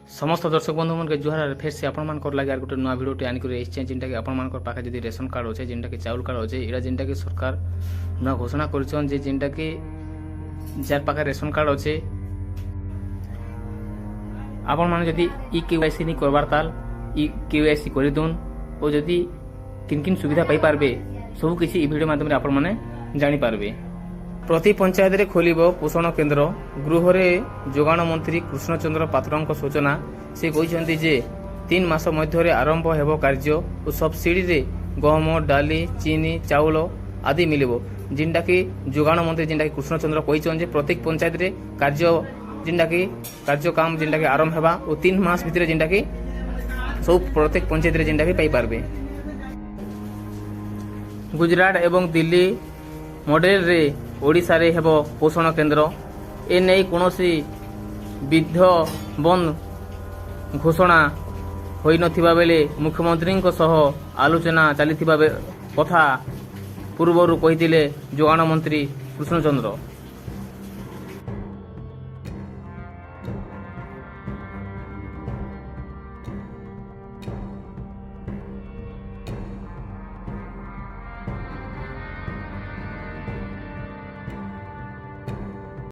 समस्त दर्शक बंधु मन के जुहार फेर से आपण मान लगे यार गोटे नुआ भिडियो आनिक जिनटा कि आपण मान पाखे जदि रेशन कार्ड अच्छे जिनटा कि चाउल कार्ड अच्छे यहाँ जिनटा कि सरकार नुआ घोषणा कर जिनटा कि जार पाखे रेशन कार्ड अच्छे आपण मैंने जदि इ केवाईसी नहीं करबार ताल इ केवाईसी कर दून और जदि किन किन सुविधा पाई पारबे सब किसी भिडियो माध्यम आपण मैंने जानी पारबे। प्रति पंचायत रे खोलिब पोषण केन्द्र गृह जोगाण मंत्री कृष्णचंद्र पात्र सूचना से कहते जे 3 मास मध्य आरंभ हेब कार्य और सब्सिडी रे गहम डाली चीनी चाउल आदि मिलिबो जिनटा कि जोगाण मंत्री जिनटा कि कृष्णचंद्र कहते प्रत्येक पंचायत रे कार्य जिनटा कि कार्य काम जिनटा कि आरंभ हेबा और 3 मास भितर जिनटा कि सब प्रत्येक पंचायत रे जिनटा कि पाई पारबे। गुजरात एवं दिल्ली मॉडल रे ओडिशा रे हेबो पोषण केन्द्र ए नै कोनोसी विध बंद घोषणा होई नथिबा बेले मुख्यमंत्री सह आलोचना चली कथा पूर्वर कही जोगाण मंत्री कृष्णचंद्र।